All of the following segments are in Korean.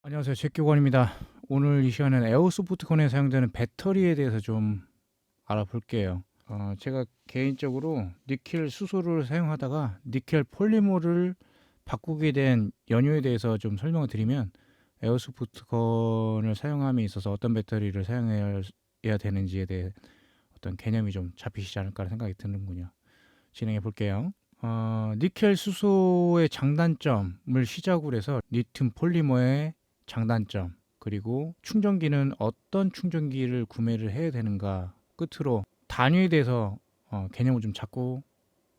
안녕하세요. 제교관입니다. 오늘 이 시간에는 에어소프트건에 사용되는 배터리에 대해서 좀 알아볼게요. 제가 개인적으로 니켈 수소를 사용하다가 니켈 폴리머를 바꾸게 된 연유에 대해서 좀 설명을 드리면 에어소프트건을 사용함에 있어서 어떤 배터리를 사용해야 되는지에 대해 어떤 개념이 좀 잡히시지 않을까 생각이 드는군요. 진행해 볼게요. 니켈 수소의 장단점을 시작으로 해서 리튬 폴리머의 장단점, 그리고 충전기는 어떤 충전기를 구매를 해야 되는가 끝으로 단위에 대해서 개념을 좀 잡고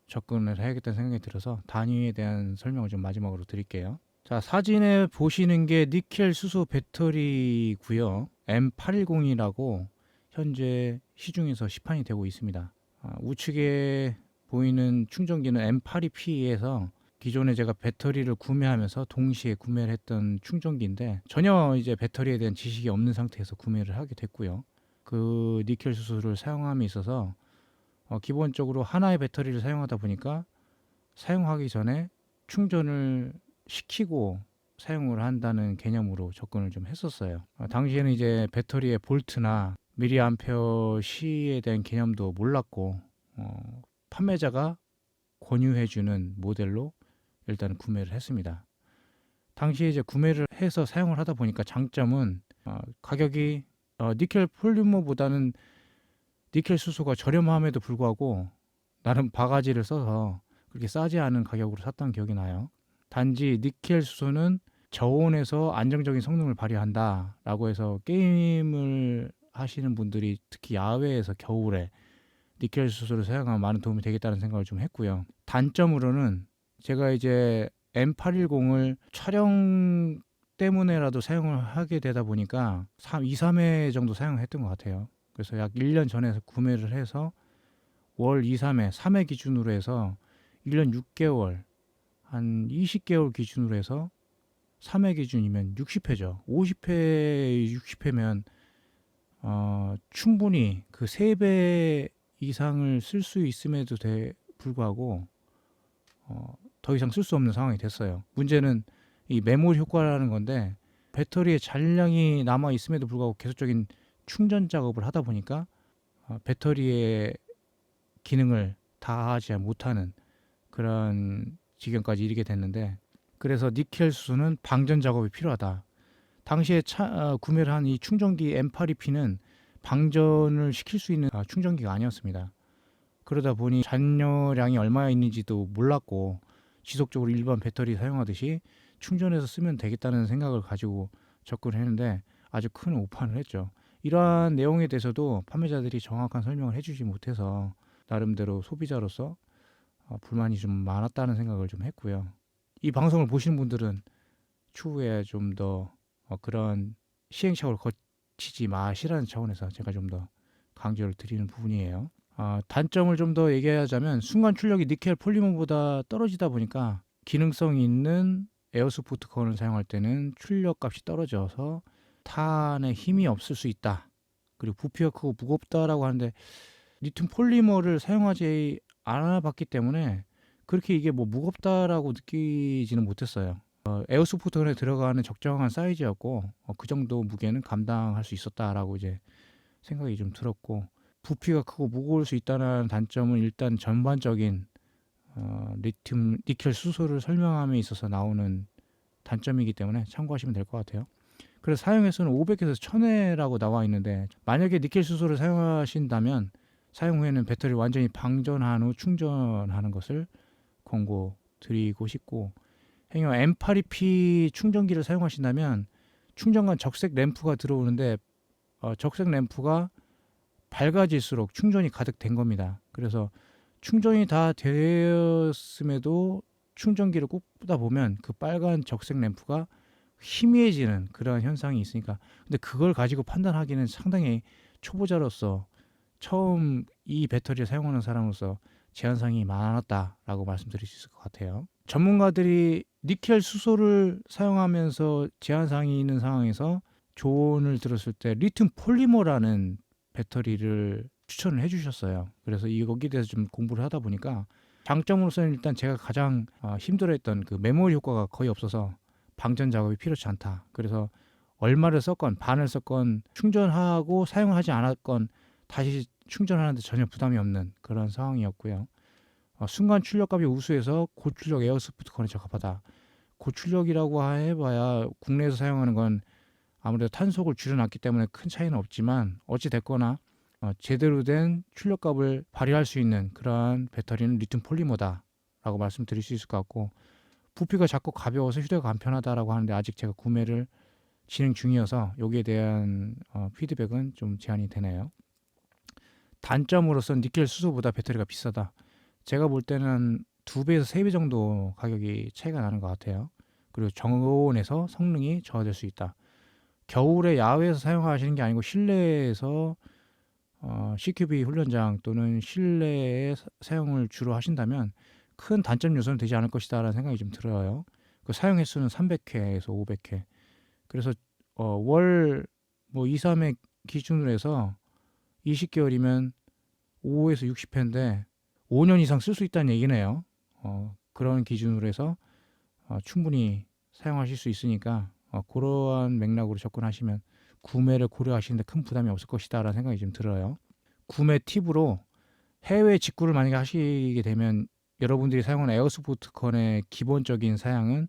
접근을 해야겠다는 생각이 들어서 단위에 대한 설명을 좀 마지막으로 드릴게요. 자, 사진에 보시는 게 니켈 수소 배터리고요. M810이라고 현재 시중에서 시판이 되고 있습니다. 우측에 보이는 충전기는 M82P에서 기존에 제가 배터리를 구매하면서 동시에 구매를 했던 충전기인데 전혀 이제 배터리에 대한 지식이 없는 상태에서 구매를 하게 됐고요. 그 니켈 수소를 사용함에 있어서 기본적으로 하나의 배터리를 사용하다 보니까 사용하기 전에 충전을 시키고 사용을 한다는 개념으로 접근을 좀 했었어요. 당시에는 이제 배터리의 볼트나 미리암페어 시에 대한 개념도 몰랐고 판매자가 권유해주는 모델로 일단 구매를 했습니다. 당시에 이제 구매를 해서 사용을 하다 보니까 장점은 가격이 니켈 폴리머보다는 니켈 수소가 저렴함에도 불구하고 나름 바가지를 써서 그렇게 싸지 않은 가격으로 샀던 기억이 나요. 단지 니켈 수소는 저온에서 안정적인 성능을 발휘한다라고 해서 게임을 하시는 분들이 특히 야외에서 겨울에 니켈 수소를 사용하면 많은 도움이 되겠다는 생각을 좀 했고요. 단점으로는 제가 이제 M810을 촬영 때문에라도 사용을 하게 되다 보니까 2, 3회 정도 사용을 했던 것 같아요. 그래서 약 1년 전에 구매를 해서 월 2, 3회, 3회 기준으로 해서 1년 6개월, 한 20개월 기준으로 해서 3회 기준이면 60회죠. 50회, 60회면 충분히 그 3배 이상을 쓸 수 있음에도 불구하고 더 이상 쓸 수 없는 상황이 됐어요. 문제는 이 메모리 효과라는 건데 배터리에 잔량이 남아 있음에도 불구하고 계속적인 충전 작업을 하다 보니까 배터리의 기능을 다하지 못하는 그런 지경까지 이르게 됐는데, 그래서 니켈 수소는 방전 작업이 필요하다. 당시에 구매를 한 이 충전기 M82P는 방전을 시킬 수 있는 충전기가 아니었습니다. 그러다 보니 잔여량이 얼마나 있는지도 몰랐고 지속적으로 일반 배터리 사용하듯이 충전해서 쓰면 되겠다는 생각을 가지고 접근을 했는데 아주 큰 오판을 했죠. 이러한 내용에 대해서도 판매자들이 정확한 설명을 해주지 못해서 나름대로 소비자로서 불만이 좀 많았다는 생각을 좀 했고요. 이 방송을 보시는 분들은 추후에 좀 더 그런 시행착오를 거치지 마시라는 차원에서 제가 좀 더 강조를 드리는 부분이에요. 단점을 좀 더 얘기하자면 순간 출력이 니켈 폴리머보다 떨어지다 보니까 기능성 있는 에어소프트건을 사용할 때는 출력 값이 떨어져서 탄에 힘이 없을 수 있다. 그리고 부피가 크고 무겁다라고 하는데 리튬 폴리머를 사용하지 않아봤기 때문에 그렇게 이게 뭐 무겁다라고 느끼지는 못했어요. 에어소프트건에 들어가는 적정한 사이즈였고 그 정도 무게는 감당할 수 있었다라고 이제 생각이 좀 들었고, 부피가 크고 무거울 수 있다는 단점은 일단 전반적인 리튬 니켈 수소를 설명함에 있어서 나오는 단점이기 때문에 참고하시면 될 것 같아요. 그래서 사용횟수는 500에서 1000회라고 나와 있는데 만약에 니켈 수소를 사용하신다면 사용 후에는 배터리를 완전히 방전한 후 충전하는 것을 권고드리고 싶고, 행여 M82P 충전기를 사용하신다면 충전관 적색 램프가 들어오는데 적색 램프가 밝아질수록 충전이 가득 된 겁니다. 그래서 충전이 다 되었음에도 충전기를 꽂다 보면 그 빨간 적색 램프가 희미해지는 그러한 현상이 있으니까, 근데 그걸 가지고 판단하기는 상당히 초보자로서 처음 이 배터리를 사용하는 사람으로서 제한사항이 많았다라고 말씀드릴 수 있을 것 같아요. 전문가들이 니켈 수소를 사용하면서 제한사항이 있는 상황에서 조언을 들었을 때 리튬 폴리머라는 배터리를 추천을 해주셨어요. 그래서 거기에 대해서 좀 공부를 하다 보니까 장점으로서는 일단 제가 가장 힘들어했던 그 메모리 효과가 거의 없어서 방전 작업이 필요치 않다. 그래서 얼마를 썼건 반을 썼건 충전하고 사용하지 않았건 다시 충전하는데 전혀 부담이 없는 그런 상황이었고요. 순간 출력값이 우수해서 고출력 에어소프트콘에 적합하다. 고출력이라고 해봐야 국내에서 사용하는 건 아무래도 탄속을 줄여놨기 때문에 큰 차이는 없지만 어찌 됐거나 제대로 된 출력값을 발휘할 수 있는 그러한 배터리는 리튬 폴리머다라고 말씀드릴 수 있을 것 같고, 부피가 작고 가벼워서 휴대가 간편하다라고 하는데 아직 제가 구매를 진행 중이어서 여기에 대한 피드백은 좀 제한이 되네요. 단점으로서는 니켈 수소보다 배터리가 비싸다. 제가 볼 때는 2배에서 3배 정도 가격이 차이가 나는 것 같아요. 그리고 저온에서 성능이 저하될 수 있다. 겨울에 야외에서 사용하시는 게 아니고 실내에서 CQB 훈련장 또는 실내에 사용을 주로 하신다면 큰 단점 요소는 되지 않을 것이다라는 생각이 좀 들어요. 그 사용 횟수는 300회에서 500회. 그래서 월 2, 3회 기준으로 해서 20개월이면 5에서 60회인데 5년 이상 쓸 수 있다는 얘기네요. 그런 기준으로 해서 충분히 사용하실 수 있으니까 그러한 맥락으로 접근하시면 구매를 고려하시는데 큰 부담이 없을 것이다라는 생각이 좀 들어요. 구매 팁으로 해외 직구를 만약에 하시게 되면 여러분들이 사용하는 에어소프트콘의 기본적인 사양은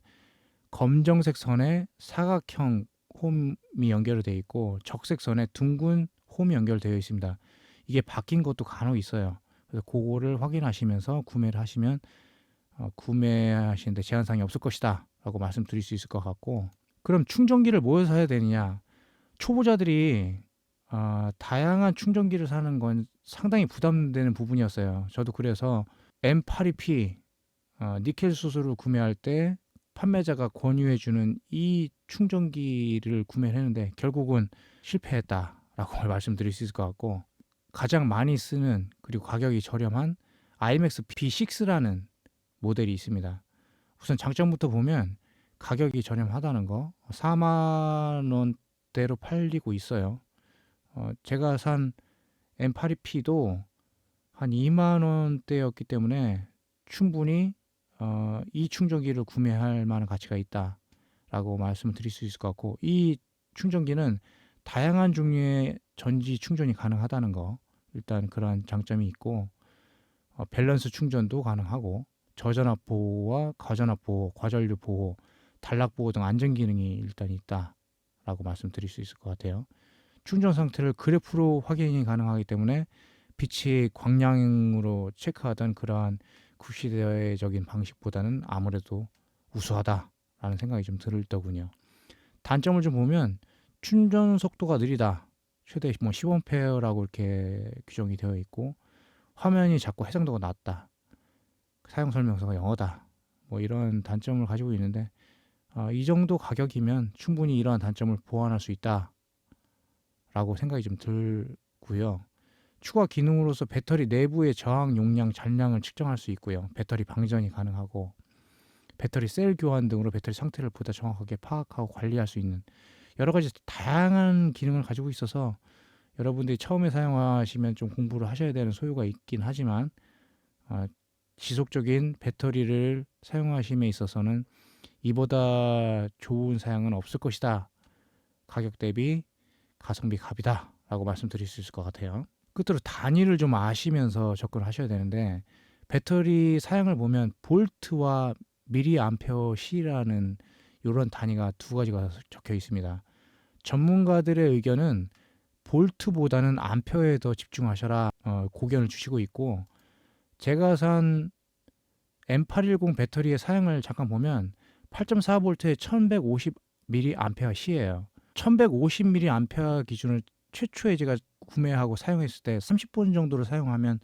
검정색 선에 사각형 홈이 연결되어 있고 적색 선에 둥근 홈이 연결되어 있습니다. 이게 바뀐 것도 간혹 있어요. 그래서 그거를 확인하시면서 구매를 하시면 구매하시는데 제한사항이 없을 것이다 라고 말씀드릴 수 있을 것 같고, 그럼 충전기를 뭘 사야 되느냐. 초보자들이 다양한 충전기를 사는 건 상당히 부담되는 부분이었어요. 저도 그래서 M82P 니켈 수소를 구매할 때 판매자가 권유해주는 이 충전기를 구매했는데 결국은 실패했다라고 말씀드릴 수 있을 것 같고, 가장 많이 쓰는 그리고 가격이 저렴한 IMAX B6라는 모델이 있습니다. 우선 장점부터 보면 가격이 저렴하다는 거, 4만 원대로 팔리고 있어요. 제가 산 M82P도 한 2만 원대였기 때문에 충분히 이 충전기를 구매할 만한 가치가 있다라고 말씀을 드릴 수 있을 것 같고, 이 충전기는 다양한 종류의 전지 충전이 가능하다는 거, 일단 그런 장점이 있고, 밸런스 충전도 가능하고 저전압 보호와 과전압 보호, 과전류 보호, 단락 보호 등 안전 기능이 일단 있다라고 말씀드릴 수 있을 것 같아요. 충전 상태를 그래프로 확인이 가능하기 때문에 빛이 광량으로 체크하던 그러한 구시대적인 방식보다는 아무래도 우수하다라는 생각이 좀 들더군요. 단점을 좀 보면 충전 속도가 느리다. 최대 10A 이렇게 규정이 되어 있고, 화면이 작고 해상도가 낮다. 사용 설명서가 영어다. 이런 단점을 가지고 있는데 이 정도 가격이면 충분히 이러한 단점을 보완할 수 있다라고 생각이 좀 들고요. 추가 기능으로서 배터리 내부의 저항 용량, 잔량을 측정할 수 있고요. 배터리 방전이 가능하고 배터리 셀 교환 등으로 배터리 상태를 보다 정확하게 파악하고 관리할 수 있는 여러 가지 다양한 기능을 가지고 있어서 여러분들이 처음에 사용하시면 좀 공부를 하셔야 되는 소요가 있긴 하지만 지속적인 배터리를 사용하심에 있어서는 이보다 좋은 사양은 없을 것이다. 가격 대비 가성비 갑이다 라고 말씀드릴 수 있을 것 같아요. 끝으로 단위를 좀 아시면서 접근하셔야 되는데, 배터리 사양을 보면 볼트와 미리암페어 C라는 이런 단위가 두 가지가 적혀 있습니다. 전문가들의 의견은 볼트보다는 암페어에 더 집중하셔라 고견을 주시고 있고, 제가 산 M810 배터리의 사양을 잠깐 보면 8.4V에 1150mAh예요. 1150mAh 기준을 최초에 제가 구매하고 사용했을 때 30분 정도를 사용하면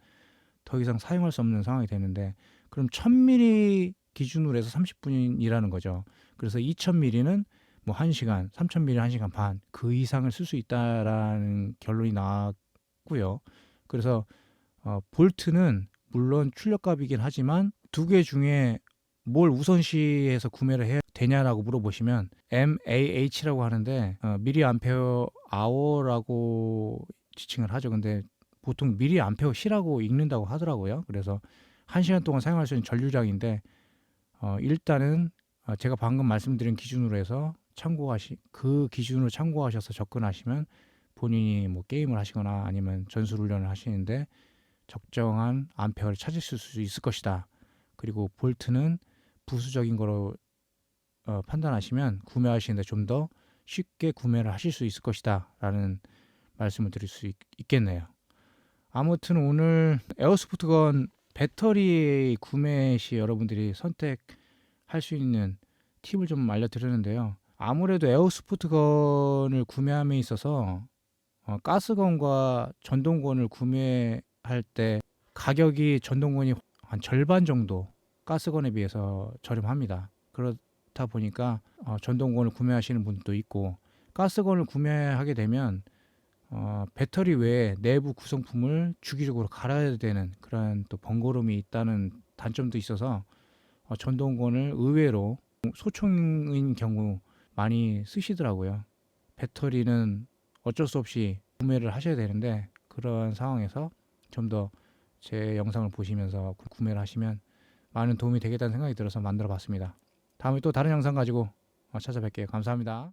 더 이상 사용할 수 없는 상황이 되는데, 그럼 1000mAh 기준으로 해서 30분이라는 거죠. 그래서 2000mAh는 1시간, 3000mAh 1시간 반, 그 이상을 쓸 수 있다라는 결론이 나왔고요. 그래서 볼트는 물론 출력값이긴 하지만 두 개 중에 뭘 우선시해서 구매를 해야 되냐라고 물어보시면 MAH라고 하는데 미리암페어 아워라고 지칭을 하죠. 근데 보통 미리암페어 C라고 읽는다고 하더라고요. 그래서 1시간 동안 사용할 수 있는 전류량인데 일단은 제가 방금 말씀드린 기준으로 해서 그 기준으로 참고하셔서 접근하시면 본인이 뭐 게임을 하시거나 아니면 전술훈련을 하시는데 적정한 암페어를 찾으실 수 있을 것이다. 그리고 볼트는 부수적인 거로 판단하시면 구매하시는데 좀 더 쉽게 구매를 하실 수 있을 것이다 라는 말씀을 드릴 수 있겠네요. 아무튼 오늘 에어소프트건 배터리 구매 시 여러분들이 선택할 수 있는 팁을 좀 알려드렸는데요. 아무래도 에어소프트건을 구매함에 있어서 가스건과 전동건을 구매할 때 가격이 전동건이 한 절반 정도 가스건에 비해서 저렴합니다. 그렇다 보니까 전동건을 구매하시는 분도 있고, 가스건을 구매하게 되면 배터리 외에 내부 구성품을 주기적으로 갈아야 되는 그런 또 번거로움이 있다는 단점도 있어서 전동건을 의외로 소총인 경우 많이 쓰시더라고요. 배터리는 어쩔 수 없이 구매를 하셔야 되는데, 그런 상황에서 좀 더 제 영상을 보시면서 구매를 하시면 많은 도움이 되겠다는 생각이 들어서 만들어 봤습니다. 다음에 또 다른 영상 가지고 찾아뵐게요. 감사합니다.